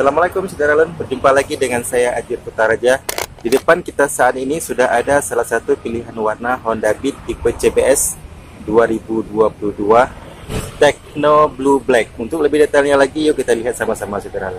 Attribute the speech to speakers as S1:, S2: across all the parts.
S1: Assalamualaikum saudara, berjumpa lagi dengan saya Ajir Putaraja. Di depan kita saat ini sudah ada salah satu pilihan warna Honda Beat tipe CBS 2022 Techno Blue Black. Untuk lebih detailnya lagi, yuk kita lihat sama-sama saudara.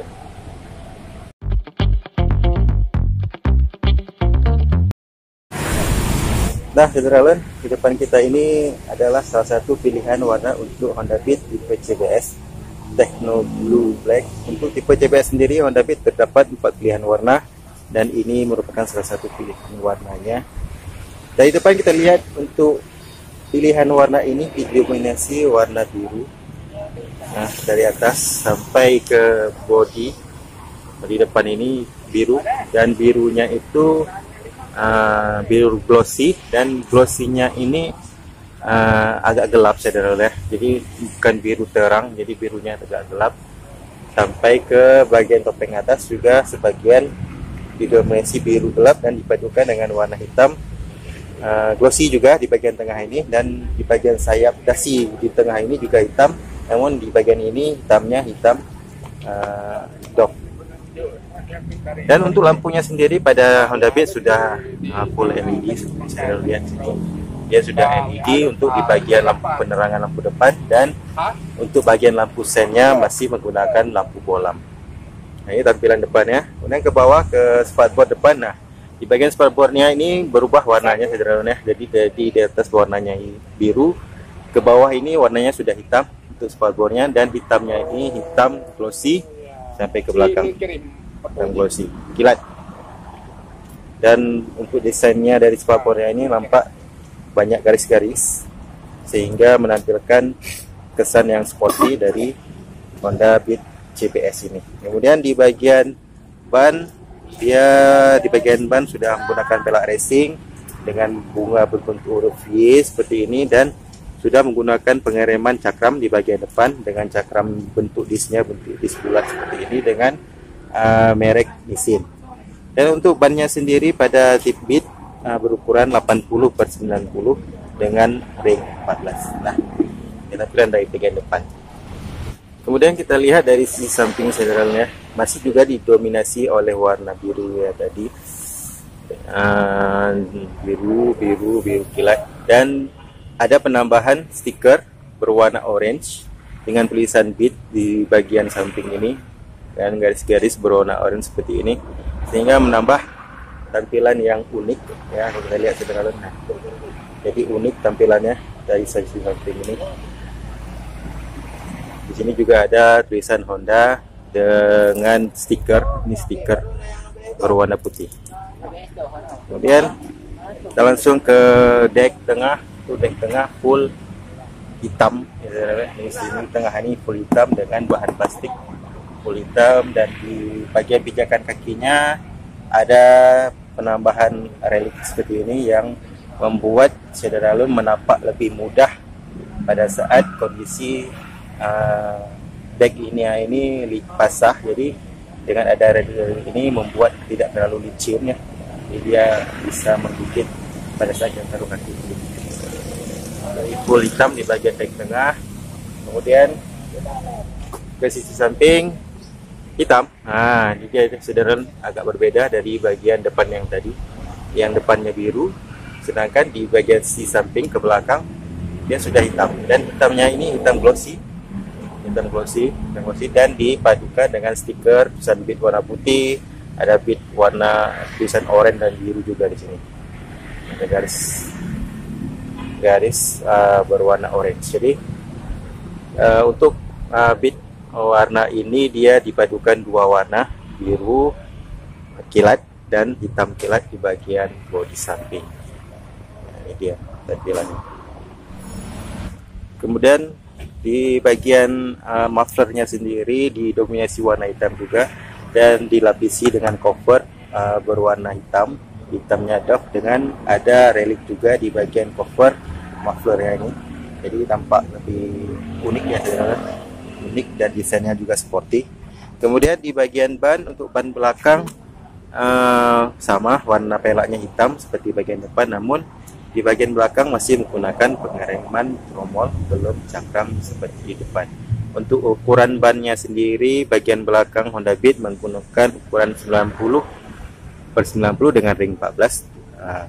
S1: Nah saudara, di depan kita ini adalah salah satu pilihan warna untuk Honda Beat tipe CBS Techno Blue Black. Untuk tipe CBS sendiri Honda Beat terdapat 4 pilihan warna dan ini merupakan salah satu pilihan warnanya. Dari depan kita lihat untuk pilihan warna ini didominasi warna biru. Nah, dari atas sampai ke bodi di depan ini biru, dan birunya itu biru glossy, dan glossy-nya ini agak gelap saudara ya. Jadi bukan biru terang, jadi birunya agak gelap. Sampai ke bagian topeng atas juga sebagian didominasi biru gelap dan dipadukan dengan warna hitam glossy juga di bagian tengah ini, dan di bagian sayap dasi di tengah ini juga hitam, namun di bagian ini hitamnya hitam dark. Dan untuk lampunya sendiri pada Honda Beat sudah full LED. Saya lihat sini dia sudah LED untuk di bagian lampu penerangan lampu depan, dan untuk bagian lampu sennya masih menggunakan lampu bolam. Nah, ini tampilan depannya. Kemudian ke bawah ke spakbor depan. Nah, di bagian spakbornya ini berubah warnanya sederhana. Jadi di atas warnanya biru, ke bawah ini warnanya sudah hitam untuk spakbornya, dan hitamnya ini hitam glossy sampai ke belakang. Hitam glossy kilat. Dan untuk desainnya dari spakbornya ini nampak banyak garis-garis sehingga menampilkan kesan yang sporty dari Honda Beat CBS ini. Kemudian di bagian ban, di bagian ban sudah menggunakan pelak racing dengan bunga berbentuk huruf Y seperti ini, dan sudah menggunakan pengereman cakram di bagian depan dengan cakram bentuk disnya bentuk dis bulat seperti ini dengan merek Nissin. Dan untuk bannya sendiri pada tip Beat berukuran 80/90 dengan ring 14. Nah, ini tampilan dari bagian depan. Kemudian kita lihat dari sisi samping saudara, masih juga didominasi oleh warna biru ya tadi, biru kilat, dan ada penambahan stiker berwarna orange dengan tulisan Beat di bagian samping ini dan garis-garis berwarna orange seperti ini, sehingga menambah tampilan yang unik ya. Kita lihat saudara, nah, jadi unik tampilannya dari sisi samping ini. Di sini juga ada tulisan Honda dengan stiker, ini stiker berwarna putih. Kemudian kita langsung ke dek tengah. Itu dek tengah full hitam ya, di sini tengah ini full hitam dengan bahan plastik full hitam, dan di bagian pijakan kakinya ada penambahan relik seperti ini yang membuat saudara menapak lebih mudah pada saat kondisi dek ini basah. Jadi dengan ada relik ini membuat tidak terlalu licin ya, jadi dia bisa menggigit pada saat yang taruh kaki. Full hitam di bagian dek tengah. Kemudian ke sisi samping hitam. Nah, ini dia saudara, agak berbeda dari bagian depan yang tadi. Yang depannya biru, sedangkan di bagian sisi samping ke belakang dia sudah hitam, dan hitamnya ini hitam glossy, dan dipadukan dengan stiker tulisan Beat warna putih, ada Beat warna tulisan oranye dan biru juga di sini. Ada garis berwarna orange. Jadi untuk Beat warna ini dia dipadukan dua warna, biru kilat dan hitam kilat di bagian bodi samping. Nah, ini dia tampilannya. Kemudian di bagian mufflernya sendiri didominasi warna hitam juga, dan dilapisi dengan cover berwarna hitam, hitamnya dark, dengan ada relik juga di bagian cover mufflernya ini. Jadi tampak lebih unik ya saudara, unik, dan desainnya juga sporty. Kemudian di bagian ban, untuk ban belakang sama warna pelaknya hitam seperti bagian depan, namun di bagian belakang masih menggunakan pengereman tromol belum cakram seperti di depan. Untuk ukuran bannya sendiri, bagian belakang Honda Beat menggunakan ukuran 90/90 dengan ring 14.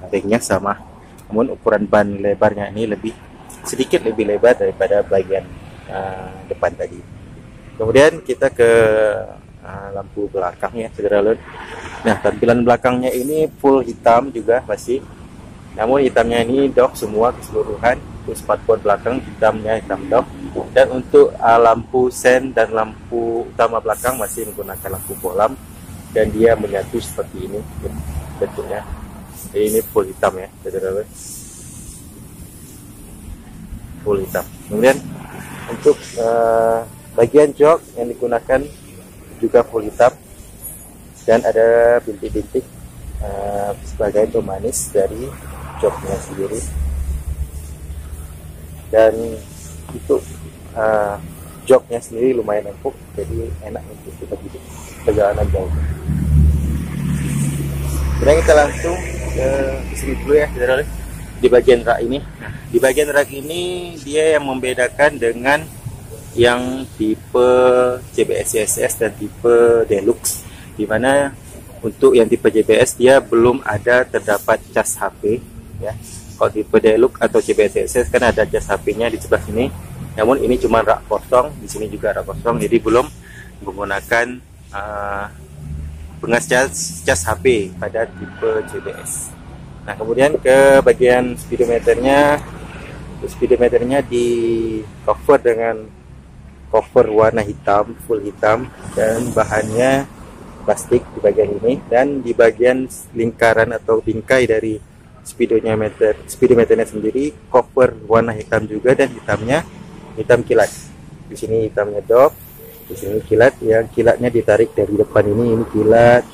S1: Ringnya sama, namun ukuran ban lebarnya ini sedikit lebih lebar daripada bagian depan tadi. Kemudian kita ke lampu belakang ya, saudara. Nah, tampilan belakangnya ini full hitam juga masih, namun hitamnya ini dok semua keseluruhan. Untuk spakbor belakang hitamnya hitam dok, dan untuk lampu sen dan lampu utama belakang masih menggunakan lampu bolam, dan dia menyatu seperti ini bentuknya. Jadi ini full hitam ya, saudara. Full hitam. Kemudian untuk bagian jok yang digunakan juga full hitam, dan ada bintik-bintik sebagai pemanis dari joknya sendiri. Dan untuk joknya sendiri lumayan empuk, jadi enak untuk kita duduk perjalanan jauh. Kemudian kita langsung ke sini dulu ya, saudara. Di bagian rak ini, di bagian rak ini dia yang membedakan dengan yang tipe JBS CSS dan tipe Deluxe, dimana untuk yang tipe JBS dia belum ada terdapat cas HP ya. Kalau tipe Deluxe atau JBS CSS kan ada cas HP-nya di sebelah sini, namun ini cuma rak kosong, di sini juga rak kosong, jadi belum menggunakan pengas cas HP pada tipe JBS. Nah, kemudian ke bagian speedometernya, di cover dengan cover warna hitam, full hitam, dan bahannya plastik di bagian ini, dan di bagian lingkaran atau bingkai dari speedometernya sendiri cover warna hitam juga, dan hitamnya hitam kilat. Di sini hitamnya dop, di sini kilat, yang kilatnya ditarik dari depan ini kilat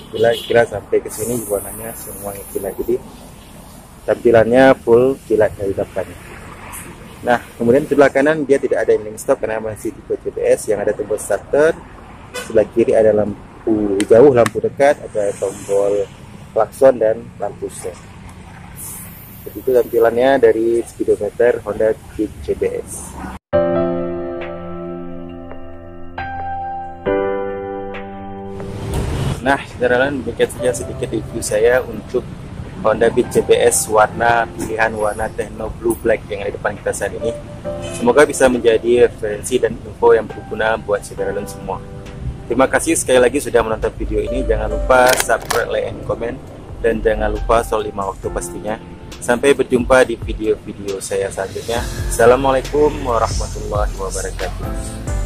S1: sampai ke sini warnanya semuanya kilat. Jadi tampilannya full kilat dari depan. Nah, kemudian sebelah kanan dia tidak ada ending stop karena masih tipe JBS, yang ada tombol starter. Sebelah kiri ada lampu jauh, lampu dekat, ada tombol klakson dan lampu sen. Itu tampilannya dari speedometer Honda Beat JBS. Nah, saudara, demikian saja sedikit review saya untuk Honda Beat JBS pilihan warna Techno Blue Black yang ada di depan kita saat ini. Semoga bisa menjadi referensi dan info yang berguna buat saudara semua. Terima kasih sekali lagi sudah menonton video ini. Jangan lupa subscribe, like, and comment, dan jangan lupa soal 5 waktu pastinya. Sampai berjumpa di video-video saya selanjutnya. Assalamualaikum warahmatullahi wabarakatuh.